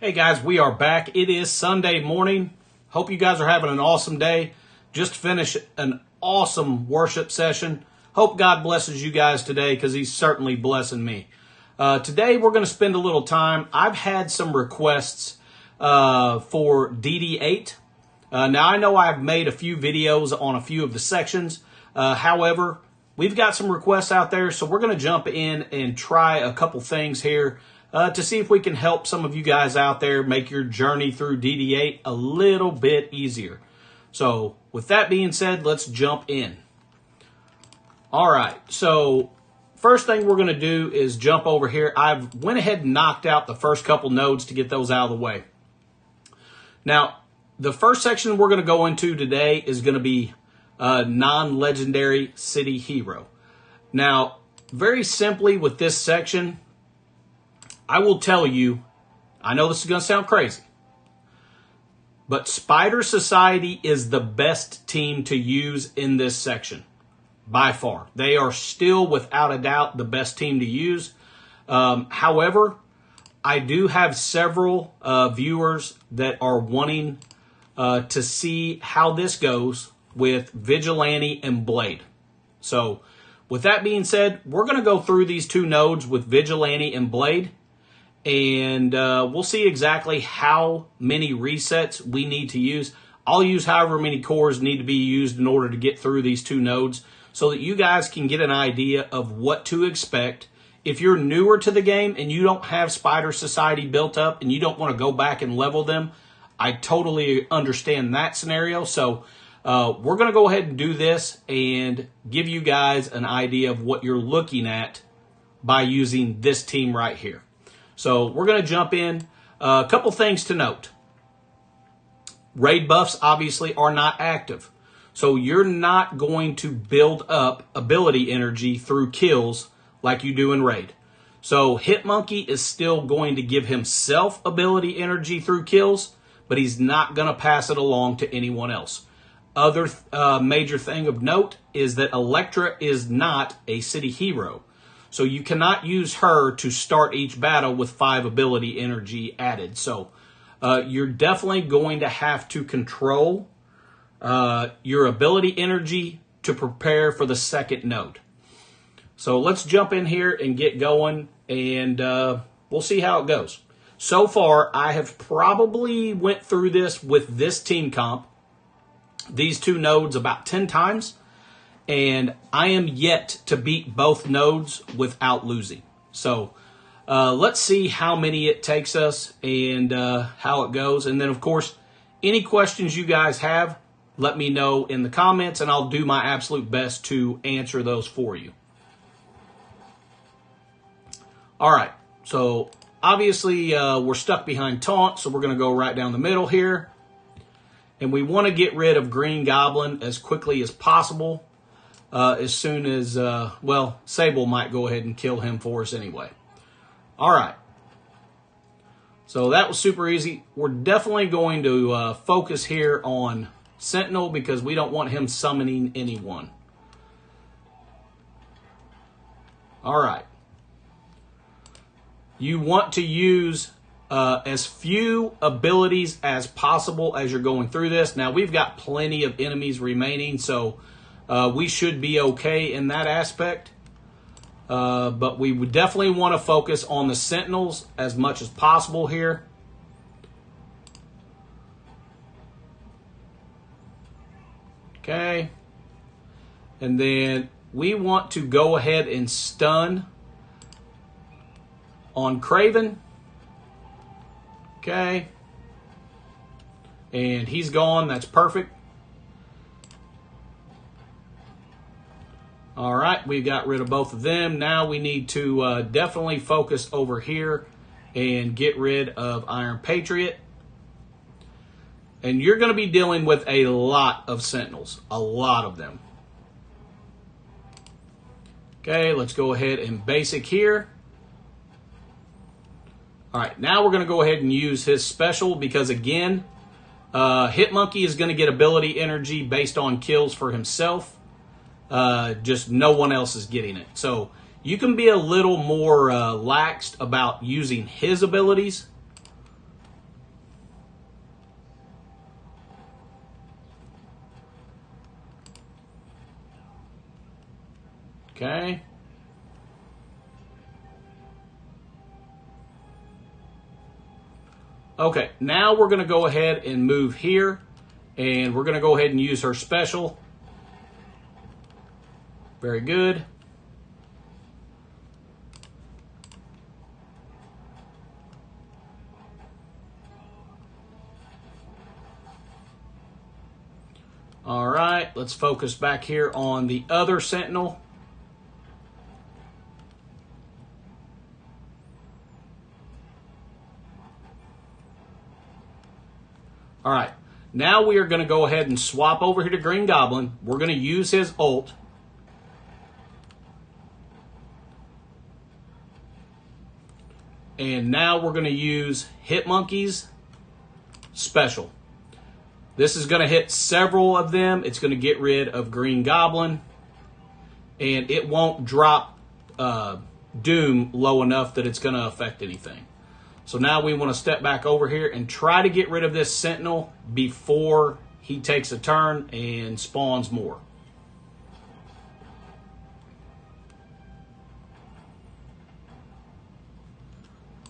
Hey guys, we are back. It is Sunday morning. Hope you guys are having an awesome day. Just finished an awesome worship session. Hope God blesses you guys today because He's certainly blessing me. Today we're going to spend a little time. I've had some requests for DD8. Now I know I've made a few videos on a few of the sections. However, we've got some requests out there, so we're going to jump in and try a couple things here to see if we can help some of you guys out there make your journey through DD8 a little bit easier. So with that being said, let's jump in. All right, so first thing we're going to do is jump over here. I've went ahead and knocked out the first couple nodes to get those out of the way. Now, the first section we're going to go into today is going to be non-legendary city hero. Now, very simply with this section, I will tell you, I know this is going to sound crazy, but Spider Society is the best team to use in this section, by far. They are still, without a doubt, the best team to use. However, I do have several viewers that are wanting to see how this goes with Vigilante and Blade. So, with that being said, we're going to go through these two nodes with Vigilante and Blade. And we'll see exactly how many resets we need to use. I'll use however many cores need to be used in order to get through these two nodes so that you guys can get an idea of what to expect. If you're newer to the game and you don't have Spider Society built up and you don't want to go back and level them, I totally understand that scenario. So we're going to go ahead and do this and give you guys an idea of what you're looking at by using this team right here. So we're going to jump in. A couple things to note. Raid buffs obviously are not active. So you're not going to build up ability energy through kills like you do in Raid. So Hitmonkey is still going to give himself ability energy through kills, but he's not going to pass it along to anyone else. Other major thing of note is that Elektra is not a city hero. So you cannot use her to start each battle with 5 ability energy added. So you're definitely going to have to control your ability energy to prepare for the second node. So let's jump in here and get going, and we'll see how it goes. So far, I have probably went through this with this team comp, these two nodes, about 10 times. And I am yet to beat both nodes without losing. So let's see how many it takes us and how it goes. And then, of course, any questions you guys have, let me know in the comments, and I'll do my absolute best to answer those for you. All right. So obviously, we're stuck behind taunt, so we're going to go right down the middle here. And we want to get rid of Green Goblin as quickly as possible. As soon as, well, Sable might go ahead and kill him for us anyway. All right. So that was super easy. We're definitely going to focus here on Sentinel because we don't want him summoning anyone. All right. You want to use as few abilities as possible as you're going through this. Now, we've got plenty of enemies remaining, so we should be okay in that aspect. But we would definitely want to focus on the Sentinels as much as possible here. Okay. And then we want to go ahead and stun on Craven. Okay. And he's gone. That's perfect. All right, we got rid of both of them. Now we need to definitely focus over here and get rid of Iron Patriot. And you're going to be dealing with a lot of Sentinels, a lot of them. Okay, let's go ahead and basic here. All right, now we're going to go ahead and use his special because, again, Hitmonkey is going to get ability energy based on kills for himself. Just no one else is getting it. So you can be a little more laxed about using his abilities. Okay. Okay, now we're going to go ahead and move here, and we're going to go ahead and use her special. Very good. All right, let's focus back here on the other Sentinel. All right, now we are going to go ahead and swap over here to Green Goblin. We're going to use his ult. And now we're going to use Hitmonkey's special. This is going to hit several of them. It's going to get rid of Green Goblin. And it won't drop Doom low enough that it's going to affect anything. So now we want to step back over here and try to get rid of this Sentinel before he takes a turn and spawns more.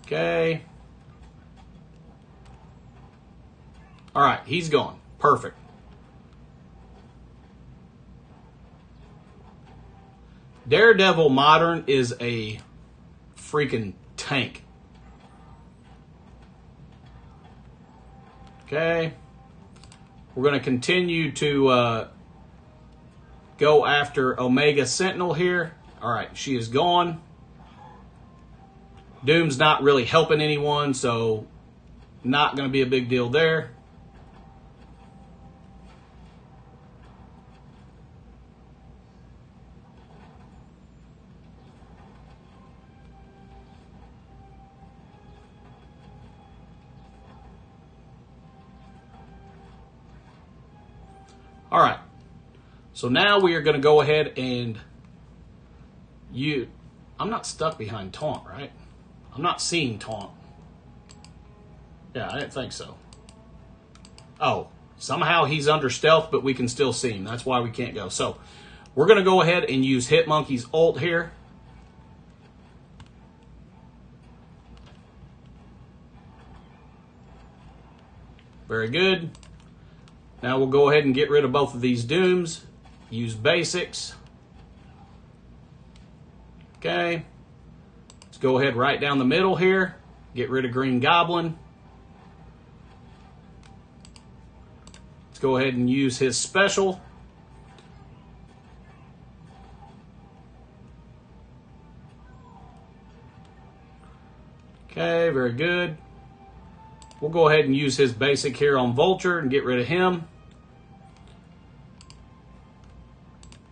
Okay. All right, he's gone. Perfect. Daredevil Modern is a freaking tank. Okay. We're going to continue to go after Omega Sentinel here. All right, she is gone. Doom's not really helping anyone, so not going to be a big deal there. All right, so now we are going to go ahead and I'm not stuck behind taunt, right? I'm not seeing taunt. Yeah, I didn't think so. Oh, somehow he's under stealth, but we can still see him. That's why we can't go. So we're going to go ahead and use Hitmonkey's ult here. Very good. Now we'll go ahead and get rid of both of these Dooms. Use basics. Okay. Let's go ahead right down the middle here. Get rid of Green Goblin. Let's go ahead and use his special. Okay, very good. We'll go ahead and use his basic here on Vulture and get rid of him.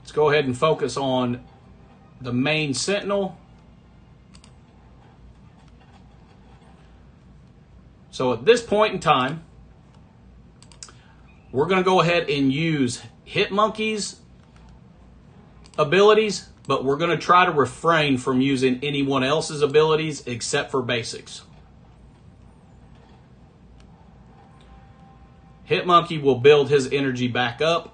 Let's go ahead and focus on the main Sentinel. So at this point in time, we're going to go ahead and use Hitmonkey's abilities, but we're going to try to refrain from using anyone else's abilities except for basics. Hitmonkey will build his energy back up,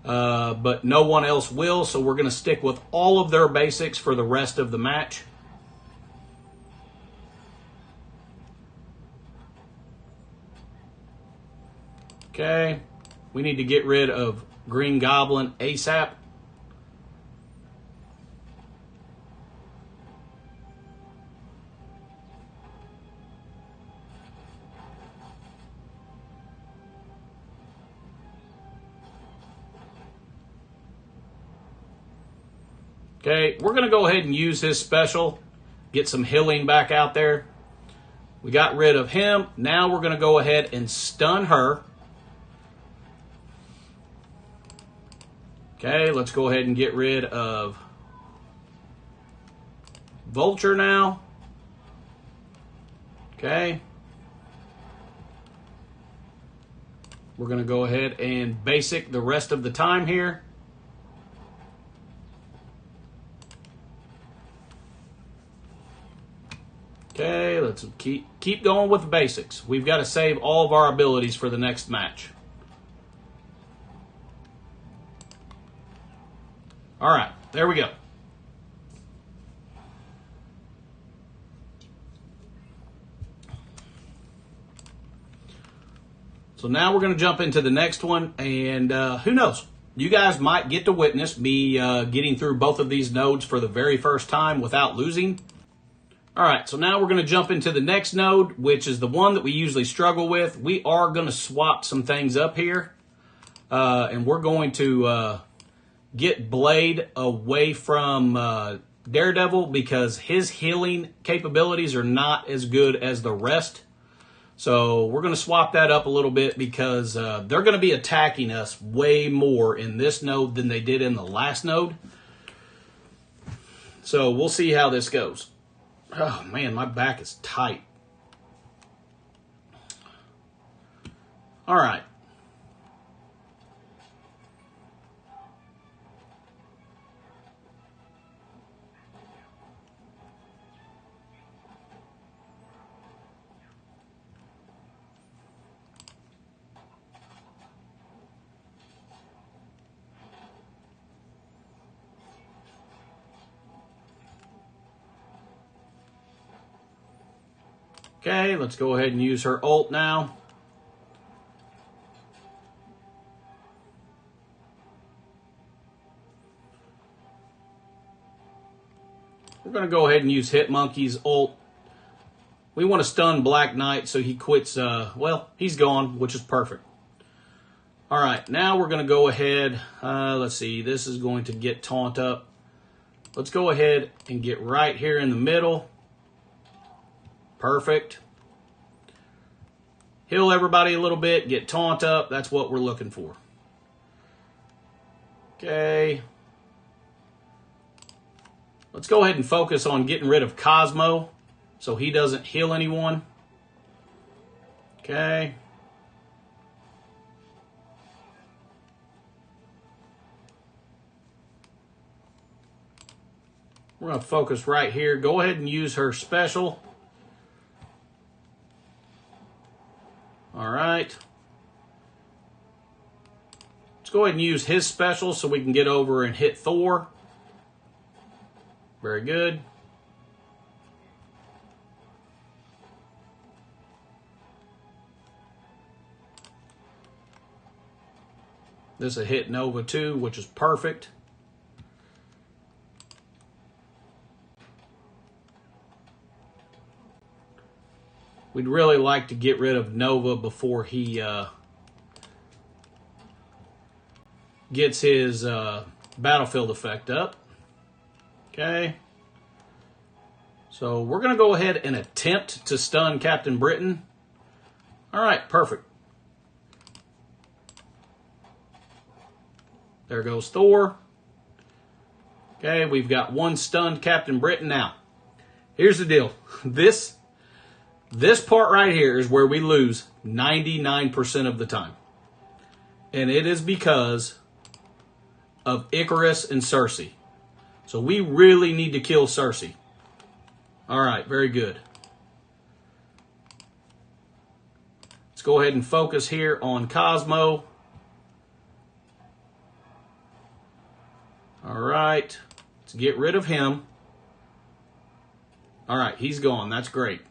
but no one else will, so we're going to stick with all of their basics for the rest of the match. Okay, we need to get rid of Green Goblin ASAP. Okay, we're going to go ahead and use his special, get some healing back out there. We got rid of him. Now we're going to go ahead and stun her. Okay, let's go ahead and get rid of Vulture now. Okay. We're going to go ahead and basic the rest of the time here. Okay, let's keep going with the basics. We've got to save all of our abilities for the next match. All right, there we go. So now we're going to jump into the next one, and who knows? You guys might get to witness me getting through both of these nodes for the very first time without losing. All right, so now we're going to jump into the next node, which is the one that we usually struggle with. We are going to swap some things up here, and we're going to get Blade away from Daredevil because his healing capabilities are not as good as the rest. So we're going to swap that up a little bit because they're going to be attacking us way more in this node than they did in the last node. So we'll see how this goes. Oh man, my back is tight. All right. Okay, let's go ahead and use her ult now. We're going to go ahead and use Hitmonkey's ult. We want to stun Black Knight so he quits. Well, he's gone, which is perfect. All right, now we're going to go ahead. Let's see. This is going to get taunt up. Let's go ahead and get right here in the middle. Perfect. Heal everybody a little bit, get taunt up. That's what we're looking for. Okay. Let's go ahead and focus on getting rid of Cosmo so he doesn't heal anyone. Okay. We're going to focus right here. Go ahead and use her special. All right. Let's go ahead and use his special so we can get over and hit Thor. Very good. This will hit Nova too, which is perfect. We'd really like to get rid of Nova before he gets his battlefield effect up. Okay. So we're going to go ahead and attempt to stun Captain Britain. All right, perfect. There goes Thor. Okay, we've got one stunned Captain Britain. Now, here's the deal. This part right here is where we lose 99% of the time. And it is because of Icarus and Cersei. So we really need to kill Cersei. All right, very good. Let's go ahead and focus here on Cosmo. All right, let's get rid of him. All right, he's gone. That's great.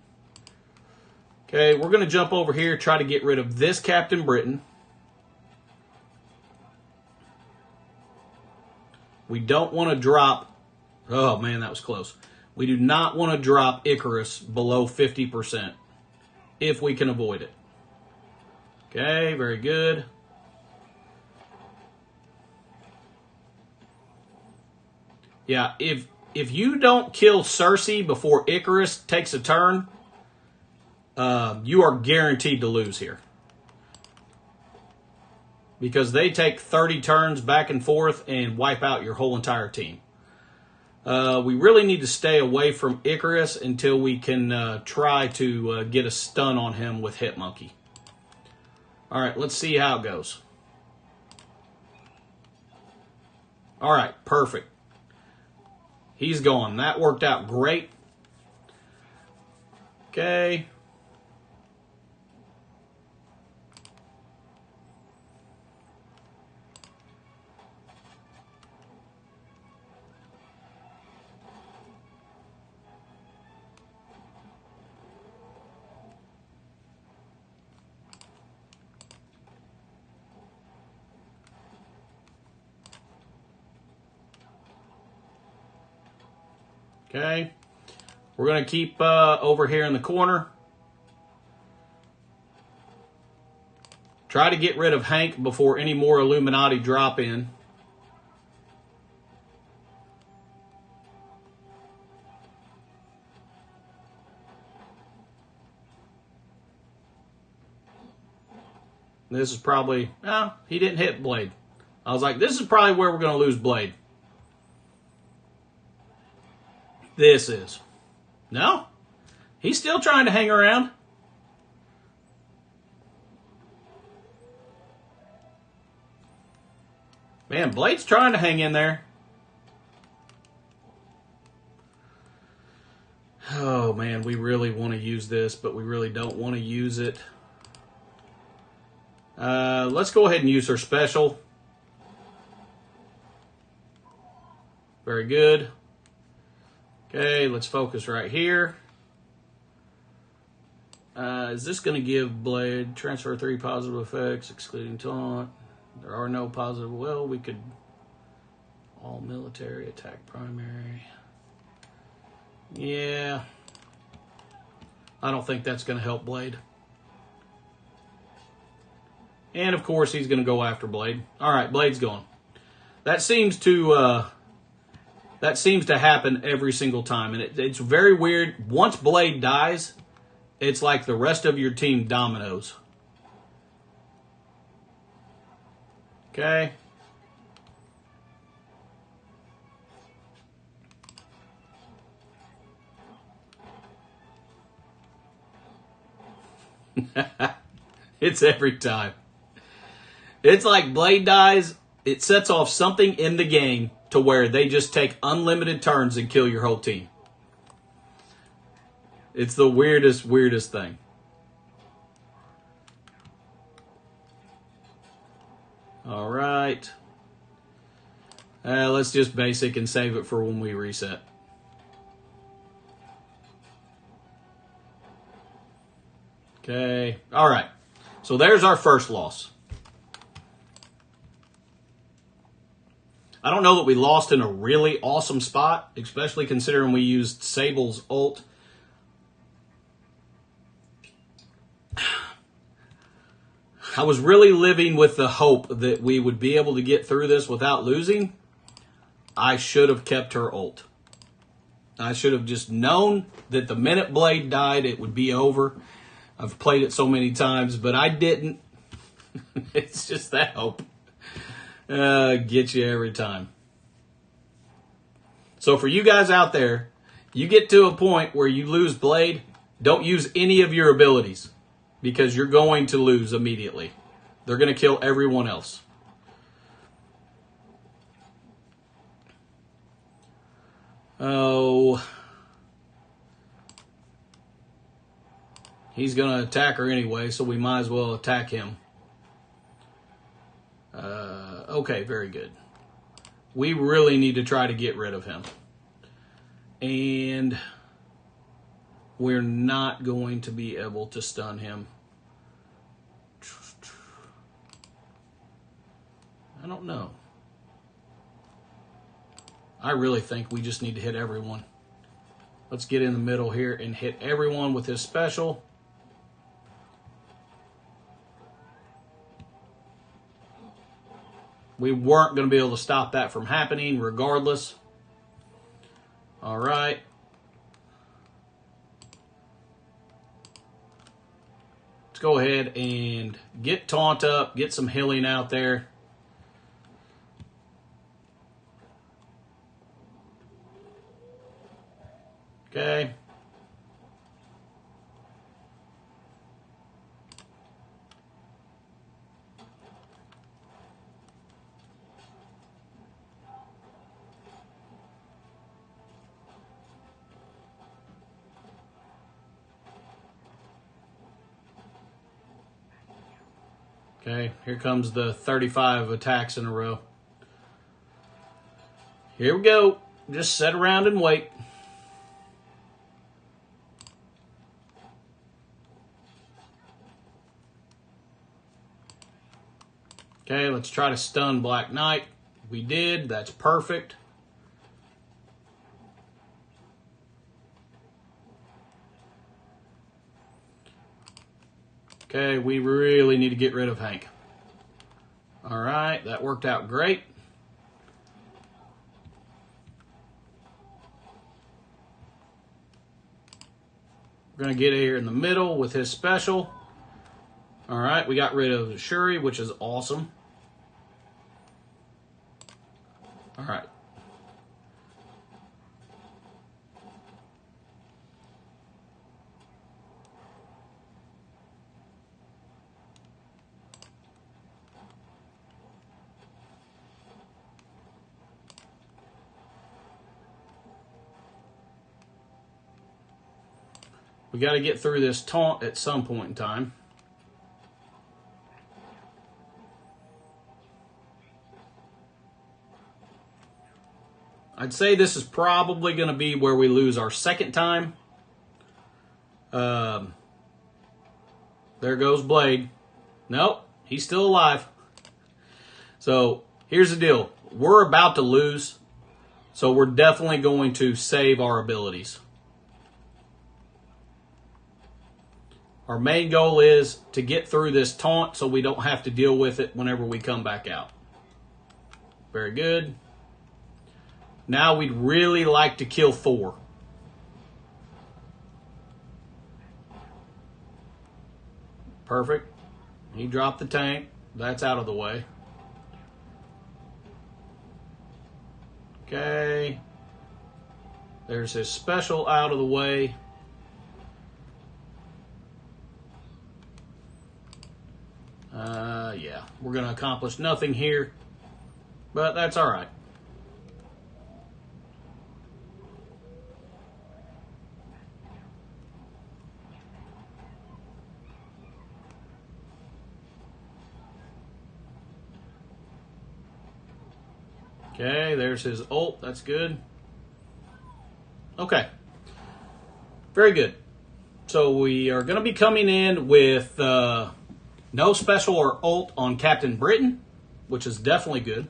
Okay, we're going to jump over here, try to get rid of this Captain Britain. We don't want to drop... Oh, man, that was close. We do not want to drop Icarus below 50% if we can avoid it. Okay, very good. Yeah, if you don't kill Cersei before Icarus takes a turn, you are guaranteed to lose here. Because they take 30 turns back and forth and wipe out your whole entire team. We really need to stay away from Icarus until we can try to get a stun on him with Hitmonkey. All right, let's see how it goes. All right, perfect. He's gone. That worked out great. Okay. Okay. We're going to keep over here in the corner. Try to get rid of Hank before any more Illuminati drop in. This is probably, he didn't hit Blade. I was like, this is probably where we're going to lose Blade. This is. No, he's still trying to hang around. Man, Blade's trying to hang in there. Oh, man, we really want to use this, but we really don't want to use it. Let's go ahead and use her special. Very good. Okay, let's focus right here. Is this going to give Blade transfer 3 positive effects, excluding taunt? There are no positive. Well, we could all military attack primary. Yeah. I don't think that's going to help Blade. And, of course, he's going to go after Blade. All right, Blade's gone. That seems to happen every single time. And it's very weird. Once Blade dies, it's like the rest of your team dominoes. Okay. It's every time. It's like Blade dies, it sets off something in the game to where they just take unlimited turns and kill your whole team. It's the weirdest thing. All right. Let's just basic and save it for when we reset. Okay. All right. So there's our first loss. I don't know that we lost in a really awesome spot, especially considering we used Sable's ult. I was really living with the hope that we would be able to get through this without losing. I should have kept her ult. I should have just known that the minute Blade died, it would be over. I've played it so many times, but I didn't. It's just that hope. Get you every time. So for you guys out there, you get to a point where you lose Blade, don't use any of your abilities because you're going to lose immediately. They're going to kill everyone else. Oh. He's going to attack her anyway, so we might as well attack him. Okay, very good. We really need to try to get rid of him. And we're not going to be able to stun him. I don't know. I really think we just need to hit everyone. Let's get in the middle here and hit everyone with his special. We weren't going to be able to stop that from happening regardless. All right. Let's go ahead and get taunt up, get some healing out there. Okay. Okay, here comes the 35 attacks in a row. Here we go. Just sit around and wait. Okay, let's try to stun Black Knight. We did. That's perfect. Okay, we really need to get rid of Hank. All right, that worked out great. We're going to get here in the middle with his special. All right, we got rid of Shuri, which is awesome. All right. We got to get through this taunt at some point in time. I'd say this is probably going to be where we lose our second time. There goes Blade. Nope, he's still alive. So here's the deal. We're about to lose, so we're definitely going to save our abilities. Our main goal is to get through this taunt so we don't have to deal with it whenever we come back out. Very good. Now we'd really like to kill Thor. Perfect. He dropped the tank. That's out of the way. Okay. There's his special out of the way. Yeah, we're going to accomplish nothing here, but that's all right. Okay, there's his ult. That's good. Okay. Very good. So we are going to be coming in with no special or ult on Captain Britain, which is definitely good.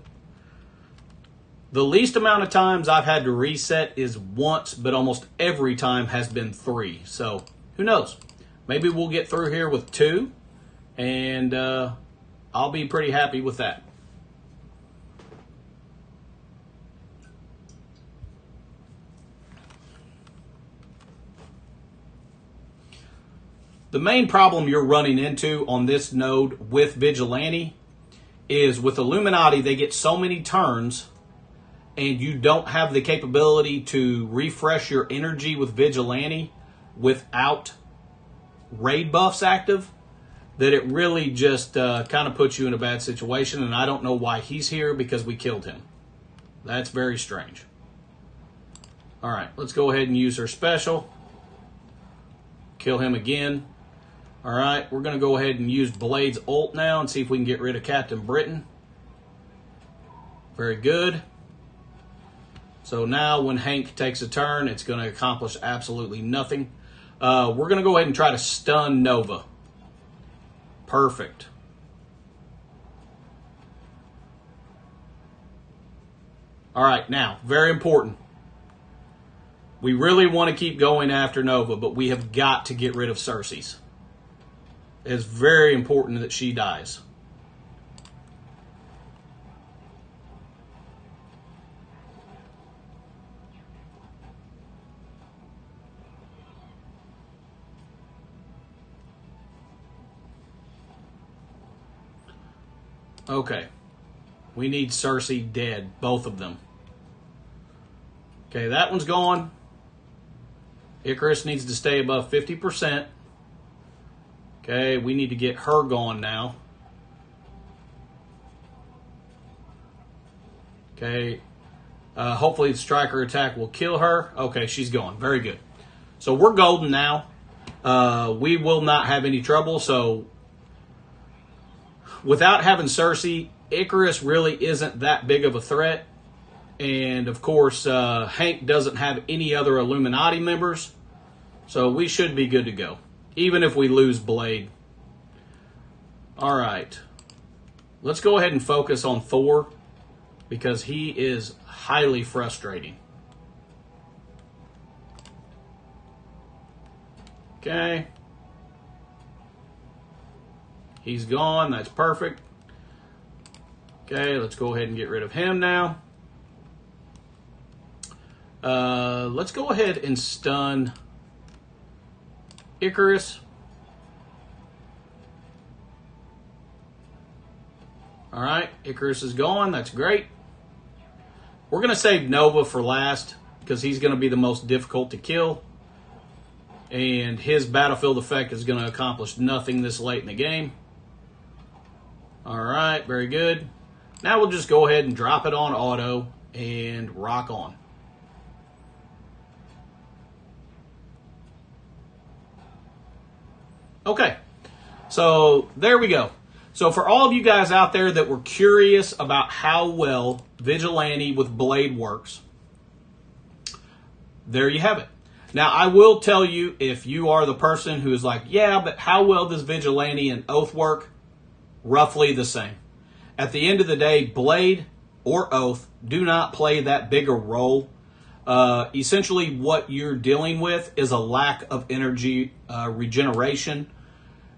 The least amount of times I've had to reset is once, but almost every time has been 3. So who knows? Maybe we'll get through here with 2, and I'll be pretty happy with that. The main problem you're running into on this node with Vigilante is with Illuminati, they get so many turns and you don't have the capability to refresh your energy with Vigilante without raid buffs active, that it really just kind of puts you in a bad situation, and I don't know why he's here because we killed him. That's very strange. All right, let's go ahead and use her special. Kill him again. All right, we're going to go ahead and use Blade's ult now and see if we can get rid of Captain Britain. Very good. So now when Hank takes a turn, it's going to accomplish absolutely nothing. We're going to go ahead and try to stun Nova. Perfect. All right, now, very important. We really want to keep going after Nova, but we have got to get rid of Cersei's. It's very important that she dies. Okay. We need Cersei dead, both of them. Okay, that one's gone. Icarus needs to stay above 50%. Okay, we need to get her gone now. Okay, hopefully the striker attack will kill her. Okay, she's gone. Very good. So we're golden now. We will not have any trouble. So without having Cersei, Icarus really isn't that big of a threat. And of course, Hank doesn't have any other Illuminati members. So we should be good to go, even if we lose Blade. All right. Let's go ahead and focus on Thor, because he is highly frustrating. Okay. He's gone. That's perfect. Okay, let's go ahead and get rid of him now. Let's go ahead and stun Icarus. All right, Icarus is gone. That's great. We're going to save Nova for last because he's going to be the most difficult to kill. And his battlefield effect is going to accomplish nothing this late in the game. All right, very good. Now we'll just go ahead and drop it on auto and rock on. Okay, so there we go. So for all of you guys out there that were curious about how well Vigilante with Blade works, there you have it. Now, I will tell you, if you are the person who is like, yeah, but how well does Vigilante and Oath work? Roughly the same. At the end of the day, Blade or Oath do not play that big a role. Essentially, what you're dealing with is a lack of energy regeneration,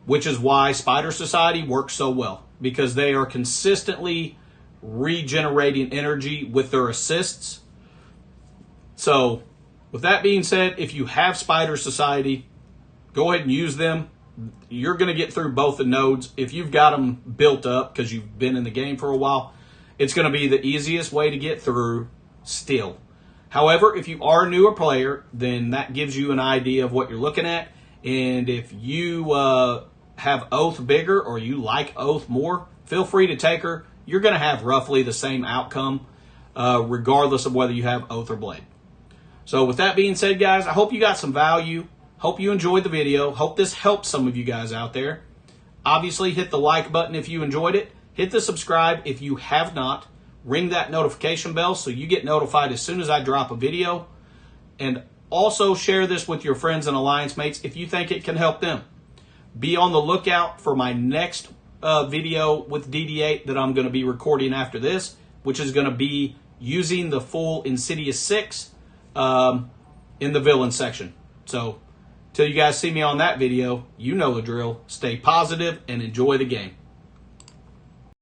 which is why Spider Society works so well, because they are consistently regenerating energy with their assists. So, with that being said, if you have Spider Society, go ahead and use them. You're going to get through both the nodes. If you've got them built up because you've been in the game for a while, it's going to be the easiest way to get through still. However, if you are a newer player, then that gives you an idea of what you're looking at. And if you have Oath bigger or you like Oath more, feel free to take her. You're going to have roughly the same outcome regardless of whether you have Oath or Blade. So with that being said, guys, I hope you got some value. Hope you enjoyed the video. Hope this helped some of you guys out there. Obviously, hit the like button if you enjoyed it. Hit the subscribe if you have not. Ring that notification bell so you get notified as soon as I drop a video. And also share this with your friends and alliance mates if you think it can help them. Be on the lookout for my next video with DD8 that I'm going to be recording after this, which is going to be using the full Insidious 6 in the villain section. So, till you guys see me on that video, you know the drill. Stay positive and enjoy the game.